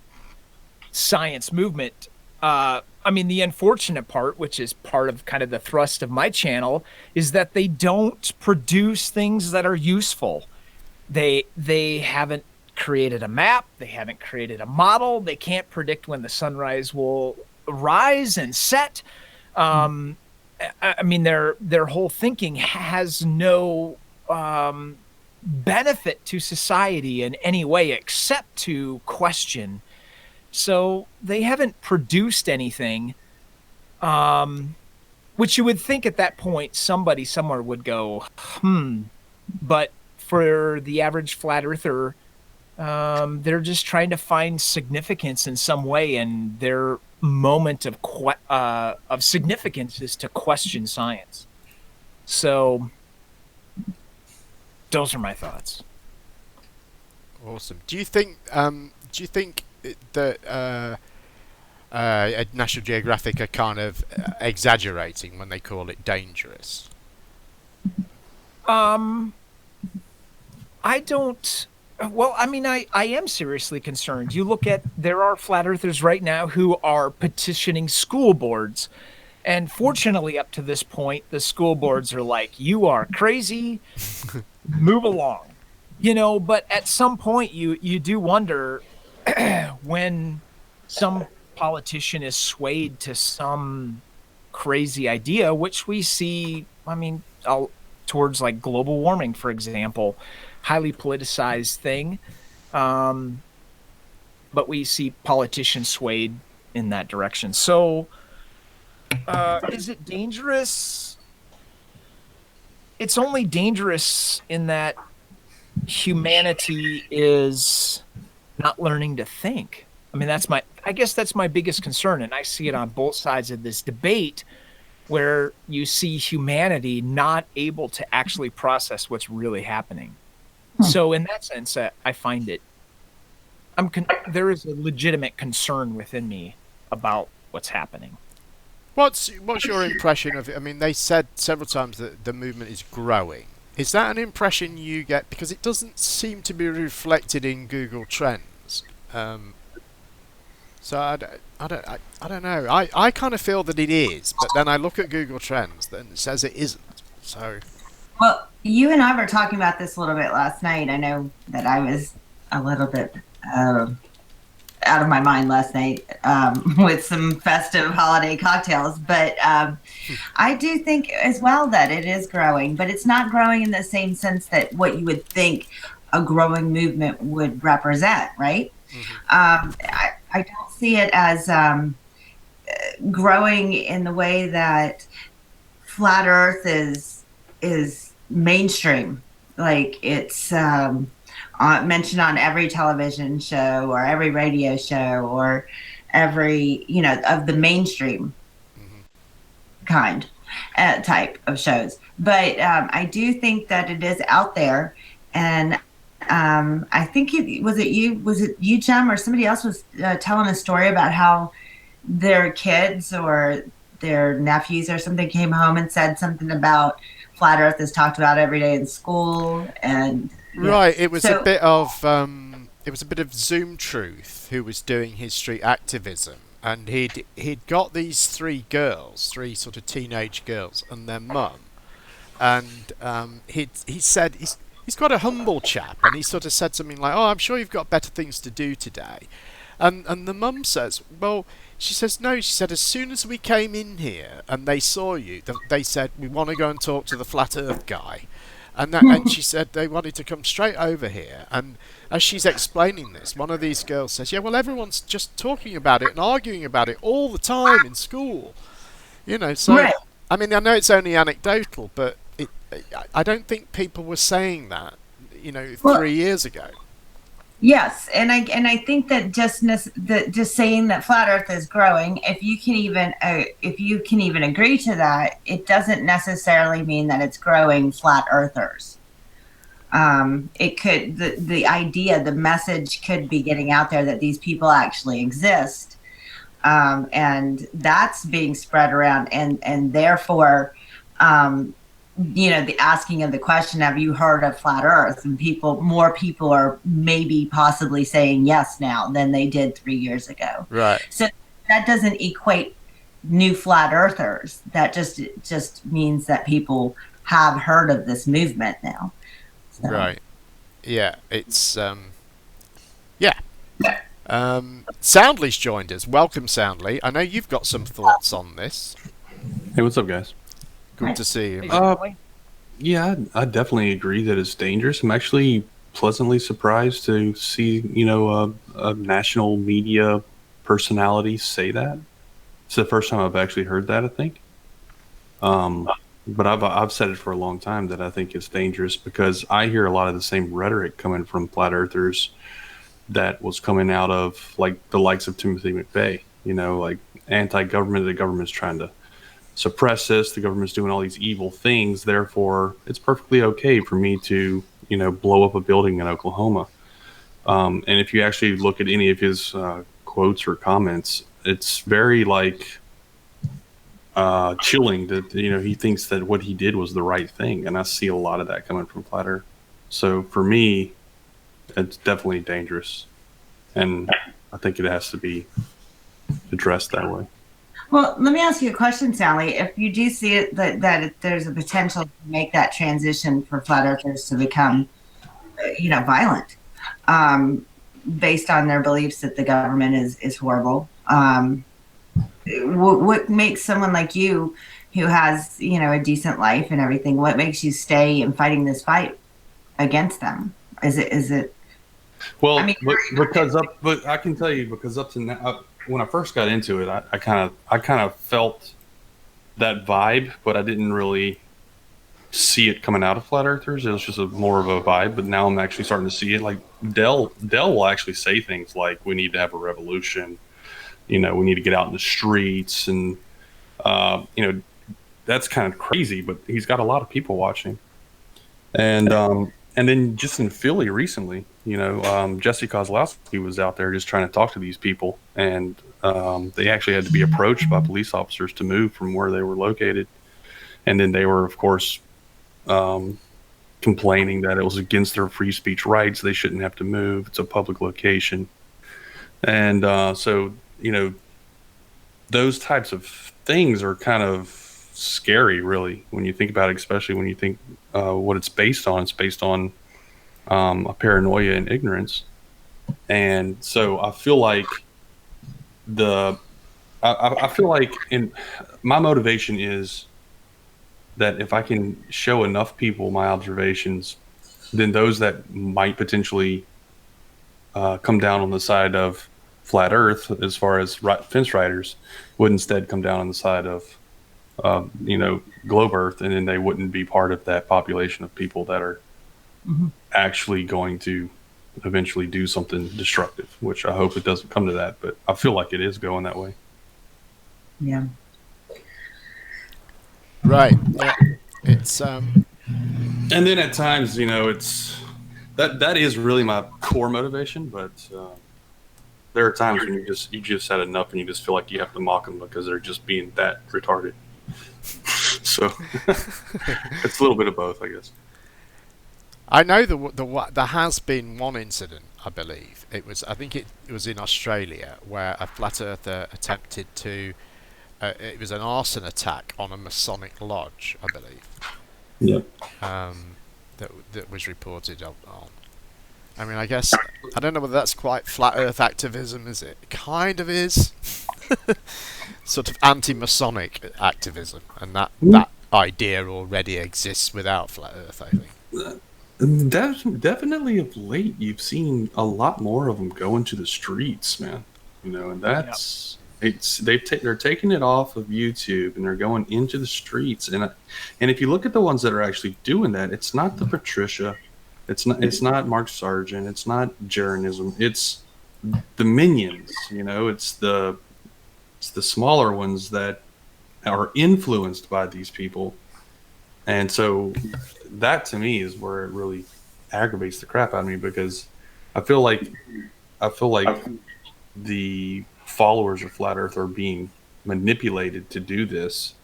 science movement. I mean, the unfortunate part, which is part of kind of the thrust of my channel, is that they don't produce things that are useful. They haven't created a map. They haven't created a model. They can't predict when the sunrise will rise and set. I mean, their whole thinking has no benefit to society in any way except to question. So they haven't produced anything, which you would think at that point somebody somewhere would go, But for the average flat earther, they're just trying to find significance in some way, and their moment of significance is to question science. So those are my thoughts. Awesome. Do you think that National Geographic are kind of exaggerating when they call it dangerous? I don't. Well, I mean, I am seriously concerned. You look at, there are flat earthers right now who are petitioning school boards. And fortunately, up to this point, the school boards are like, you are crazy, move along. You know, but at some point, you do wonder when some politician is swayed to some crazy idea, which we see, I mean, towards like global warming, for example, highly politicized thing. But we see politicians swayed in that direction. So is it dangerous? It's only dangerous in that humanity is not learning to think. I mean, I guess that's my biggest concern. And I see it on both sides of this debate, where you see humanity not able to actually process what's really happening. So in that sense, I find it, there is a legitimate concern within me about what's happening. What's your impression of it? I mean, they said several times that the movement is growing. Is that an impression you get? Because it doesn't seem to be reflected in Google Trends. So I don't know. I kind of feel that it is, but then I look at Google Trends and it says it isn't. So. Well, you and I were talking about this a little bit last night. I know that I was a little bit out of my mind last night with some festive holiday cocktails, but I do think as well that it is growing, but it's not growing in the same sense that what you would think a growing movement would represent, right? I don't see it as growing in the way that flat Earth is mainstream. Like it's mentioned on every television show or every radio show or every, of the mainstream kind type of shows. But I do think that it is out there. And I think was it you, Jem, or somebody else was telling a story about how their kids or their nephews or something came home and said something about flat Earth is talked about every day in school, and right. It was a bit of Zoom Truth who was doing his street activism, and he'd got these three sort of teenage girls, and their mum, and he said he's quite a humble chap, and he sort of said something like, "Oh, I'm sure you've got better things to do today," and the mum says, "Well." She says, no, she said, as soon as we came in here and they saw you, they said, we want to go and talk to the Flat Earth guy. And she said they wanted to come straight over here. And as she's explaining this, one of these girls says, yeah, well, everyone's just talking about it and arguing about it all the time in school. You know, so, right. I mean, I know it's only anecdotal, but I don't think people were saying that, 3 years ago. Yes, and I think that just saying that flat Earth is growing, if you can even agree to that, it doesn't necessarily mean that it's growing flat Earthers. It could the message could be getting out there that these people actually exist, and that's being spread around, and therefore. The asking of the question, have you heard of flat Earth? And more people are maybe possibly saying yes now than they did 3 years ago. Right. So that doesn't equate new flat Earthers. That just means that people have heard of this movement now. So. Right. Yeah. It's Soundly's joined us. Welcome, Soundly. I know you've got some thoughts on this. Hey, what's up, guys? Good to see you. Yeah, I definitely agree that it's dangerous. I'm actually pleasantly surprised to see, a national media personality say that. It's the first time I've actually heard that, I think. But I've said it for a long time that I think it's dangerous because I hear a lot of the same rhetoric coming from flat earthers that was coming out of like the likes of Timothy McVeigh, like anti-government. The government's trying to suppress this. The government's doing all these evil things. Therefore, it's perfectly okay for me to, blow up a building in Oklahoma. And if you actually look at any of his quotes or comments, it's very chilling that, he thinks that what he did was the right thing. And I see a lot of that coming from Flat Earth. So for me, it's definitely dangerous. And I think it has to be addressed that way. Well, let me ask you a question, Sally. If you do see it that there's a potential to make that transition for flat earthers to become, violent, based on their beliefs that the government is horrible, what makes someone like you, who has a decent life and everything, what makes you stay in fighting this fight against them? Is it? Well, I mean, but I can tell you because up to now. When I first got into it, I kind of felt that vibe, but I didn't really see it coming out of flat earthers. It was just more of a vibe. But now I'm actually starting to see it. Like Dell will actually say things like, "We need to have a revolution." We need to get out in the streets, and that's kind of crazy. But he's got a lot of people watching, and then just in Philly recently. Jesse Kozlowski was out there just trying to talk to these people, and they actually had to be approached by police officers to move from where they were located. And then they were, of course, complaining that it was against their free speech rights. They shouldn't have to move. It's a public location. And so, those types of things are kind of scary, really, when you think about it, especially when you think what it's based on. It's based on a paranoia and ignorance. And so I feel like I feel like my motivation is that if I can show enough people my observations, then those that might potentially come down on the side of flat earth as far as fence riders would instead come down on the side of globe earth, and then they wouldn't be part of that population of people that are actually going to eventually do something destructive, which I hope it doesn't come to that, but I feel like it is going that way. Yeah. Right. Yeah. It's and then at times, it's that is really my core motivation, but there are times when you just had enough and you just feel like you have to mock them because they're just being that retarded. So it's a little bit of both, I guess. I know there has been one incident, I believe. I think it was in Australia, where a flat earther attempted to. It was an arson attack on a Masonic lodge, I believe. Yeah. That was reported on. I mean, I guess I don't know whether that's quite flat Earth activism. Is it? Kind of is. Sort of anti-Masonic activism, and that idea already exists without flat Earth, I think. Definitely of late, you've seen a lot more of them go into the streets, man. And that's they're taking it off of YouTube and they're going into the streets. And if you look at the ones that are actually doing that, it's not the Patricia, it's not Mark Sargent, it's not Jeranism, it's the minions. It's the smaller ones that are influenced by these people. And so that to me is where it really aggravates the crap out of me, because I feel like the followers of Flat Earth are being manipulated to do this,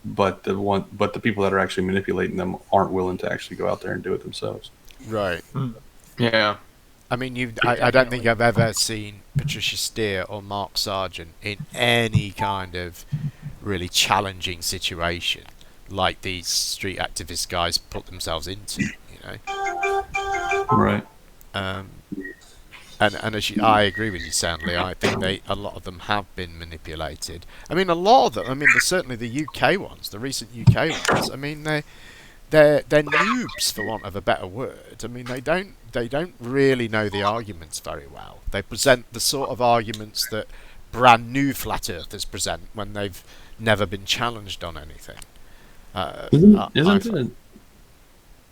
but the people that are actually manipulating them aren't willing to actually go out there and do it themselves. Right. Yeah. I mean, I don't think I've ever seen Patricia Steere or Mark Sargent in any kind of really challenging situation like these street activist guys put themselves into, Right. And I agree with you, Soundly. I think a lot of them have been manipulated. I mean, a lot of them. I mean, certainly the UK ones, the recent UK ones. I mean, they're noobs, for want of a better word. I mean, they don't really know the arguments very well. They present the sort of arguments that brand new flat earthers present when they've never been challenged on anything.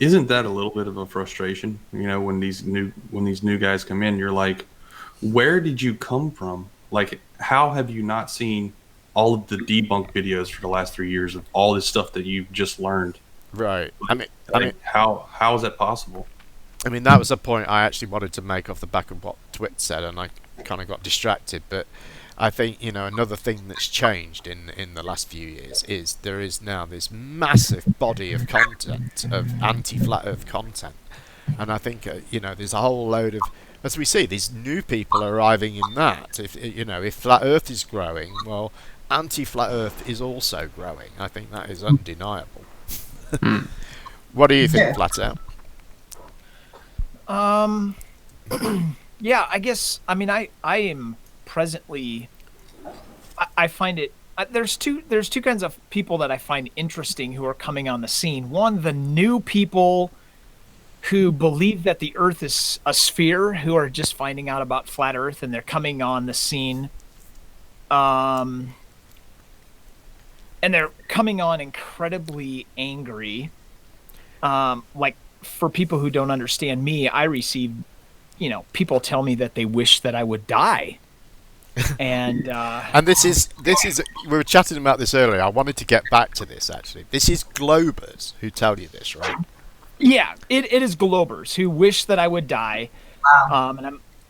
Isn't that a little bit of a frustration? When these new guys come in, you're like, where did you come from? Like, how have you not seen all of the debunk videos for the last 3 years of all this stuff that you've just learned? Right. I mean, how is that possible? I mean, that was a point I actually wanted to make off the back of what Twit said, and I kind of got distracted. But I think, another thing that's changed in the last few years is there is now this massive body of content, of anti-flat Earth content. And I think, there's a whole load of, as we see, these new people arriving in that. If flat Earth is growing, well, anti-flat Earth is also growing. I think that is undeniable. What do you think, Flat Out? Yeah, I guess, I mean, I am presently, I find it, there's two kinds of people that I find interesting who are coming on the scene. One, the new people who believe that the Earth is a sphere, who are just finding out about flat Earth, and they're coming on the scene. And they're coming on incredibly angry. Like, for people who don't understand me, I receive, people tell me that they wish that I would die. And this is we were chatting about this earlier. I wanted to get back to this, actually. This is Globers who tell you this, right? Yeah, it is Globers who wish that I would die. Wow.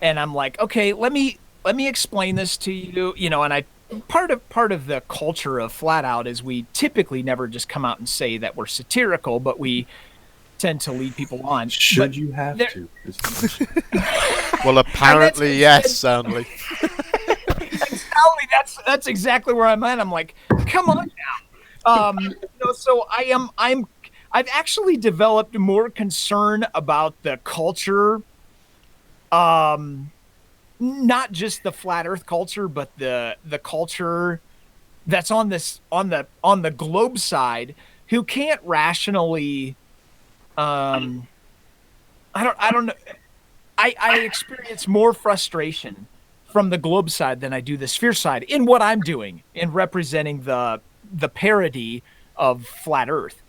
And I'm like, okay, let me explain this to you, and part of the culture of Flat Out is we typically never just come out and say that we're satirical, but we tend to lead people on. Should you have to? Well, apparently, yes, Soundly. That's exactly where I'm at. I'm like, come on now. So I've actually developed more concern about the culture, not just the flat Earth culture, but the culture that's on the globe side, who can't rationally. I don't know. I experience more frustration from the globe side than I do the sphere side in what I'm doing in representing the parody of flat Earth,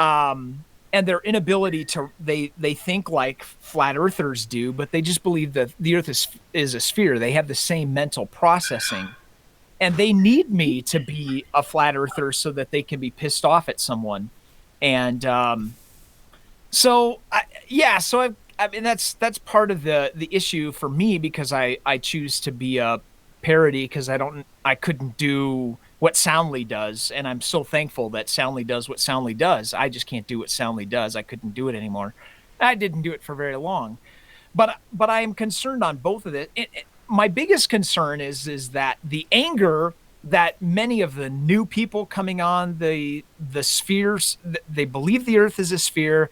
and their inability to they think like flat earthers do, but they just believe that the Earth is a sphere. They have the same mental processing, and they need me to be a flat earther so that they can be pissed off at someone, and so I mean, that's part of the issue for me, because I choose to be a parody, because I couldn't do what Soundly does, and I'm so thankful that Soundly does what Soundly does. I just can't do what Soundly does. I couldn't do it anymore. I didn't do it for very long, but I am concerned on both of it. My biggest concern is that the anger that many of the new people coming on the spheres, they believe the Earth is a sphere.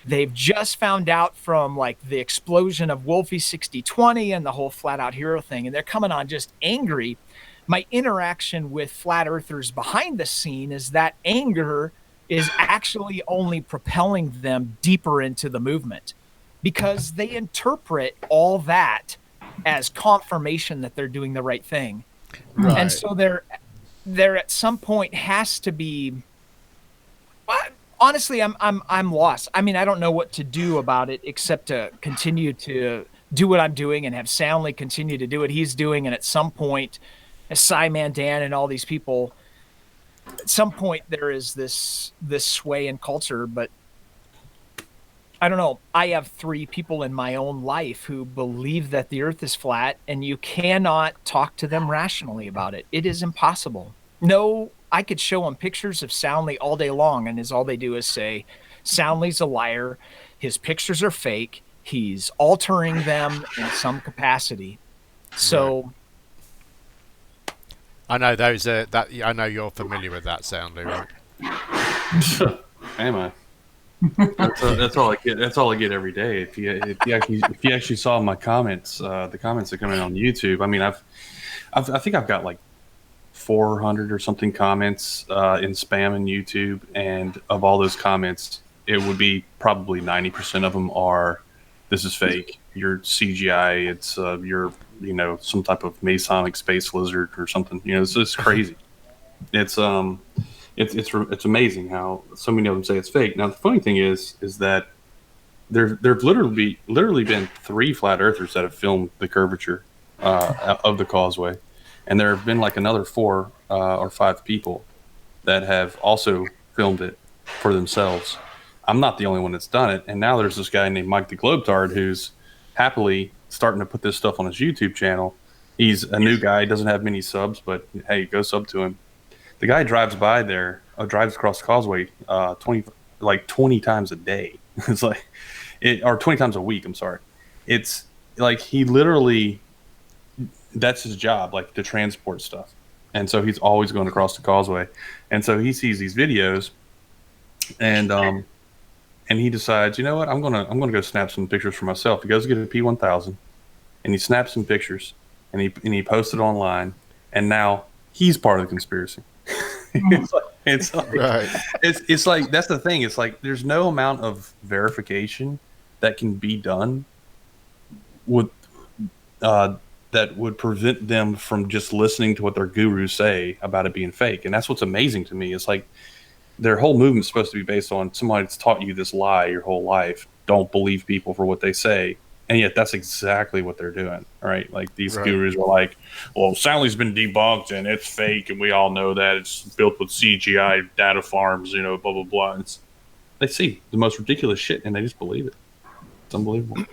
They've just found out from like the explosion of Wolfie 6020 and the whole flat out hero thing, and they're coming on just angry. My interaction with flat earthers behind the scene is that anger is actually only propelling them deeper into the movement, because they interpret all that as confirmation that they're doing the right thing. Right. And so there at some point has to be, honestly, I'm lost. I mean, I don't know what to do about it except to continue to do what I'm doing and have Soundly continue to do what he's doing. And at some point, as Cy Mandan and all these people, at some point there is this sway in culture. But I don't know. I have 3 people in my own life who believe that the Earth is flat, and you cannot talk to them rationally about it. It is impossible. No, I could show them pictures of Soundly all day long, and all they do is say, Soundly's a liar. His pictures are fake. He's altering them in some capacity. So, I know those. I know you're familiar with that, Soundly, right? Am I? That's all I get. That's all I get every day. If you actually saw my comments, the comments that come in on YouTube. I mean, I think I've got like 400 or something comments in spam in YouTube, and of all those comments, it would be probably 90% of them are, "This is fake. You're CGI. It's you're some type of Masonic space lizard or something." It's just crazy. It's amazing how so many of them say it's fake. Now the funny thing is that there've literally been 3 flat earthers that have filmed the curvature of the causeway, and there have been like another 4 or 5 people that have also filmed it for themselves. I'm not the only one that's done it, and now there's this guy named Mike the Globetard who's happily starting to put this stuff on his YouTube channel. He's a new guy, doesn't have many subs, but hey, go sub to him. The guy drives across the causeway 20 times a day. It's like, or 20 times a week. I'm sorry. It's like he literally, that's his job, like to transport stuff. And so he's always going across the causeway. And so he sees these videos, and he decides, you know what, I'm gonna go snap some pictures for myself. He goes to get a P1000, and he snaps some pictures, and he posts it online, and now he's part of the conspiracy. It's like that's the thing. It's like there's no amount of verification that can be done with that would prevent them from just listening to what their gurus say about it being fake. And that's what's amazing to me. It's like their whole movement's supposed to be based on somebody that's taught you this lie your whole life. Don't believe people for what they say. And yet that's exactly what they're doing, right? Like these gurus are like, well, Soundly's been debunked and it's fake, and we all know that it's built with CGI data farms, blah, blah, blah. They see the most ridiculous shit and they just believe it. It's unbelievable.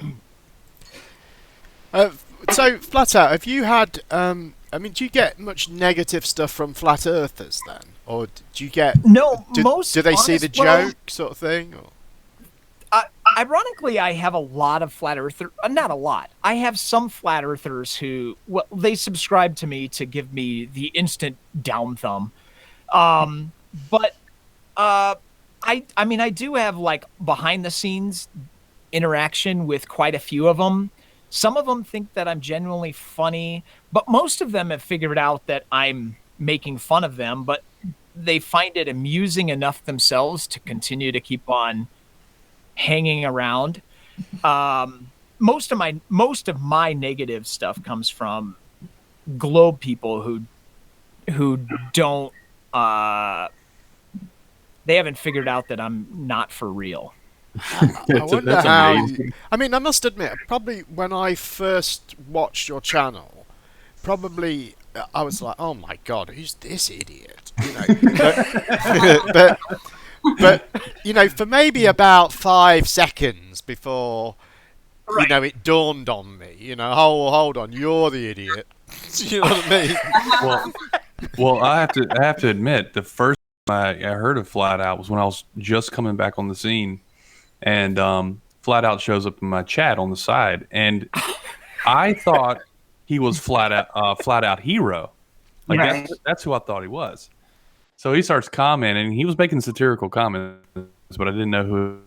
So, Flat Out, have you had, do you get much negative stuff from Flat Earthers then? Or do you get... No, do they see the joke sort of thing? Or? Ironically, I have a lot of flat earthers. Not a lot. I have some flat earthers who, they subscribe to me to give me the instant down thumb. But I do have like behind the scenes interaction with quite a few of them. Some of them think that I'm genuinely funny, but most of them have figured out that I'm making fun of them, but they find it amusing enough themselves to continue to keep on hanging around. Most of my negative stuff comes from Globe people who don't they haven't figured out that I'm not for real. I wonder how. I must admit, probably when I first watched your channel, I was like, "Oh my god, who's this idiot?" But for maybe about 5 seconds before you know, it dawned on me. You know, hold on, you're the idiot. You know what I mean? Well, I have to admit, the first time I heard of Flat Out was when I was just coming back on the scene, and Flat Out shows up in my chat on the side, and I thought he was Flat Out Hero. Like that's who I thought he was. So he starts commenting, and he was making satirical comments, but I didn't know who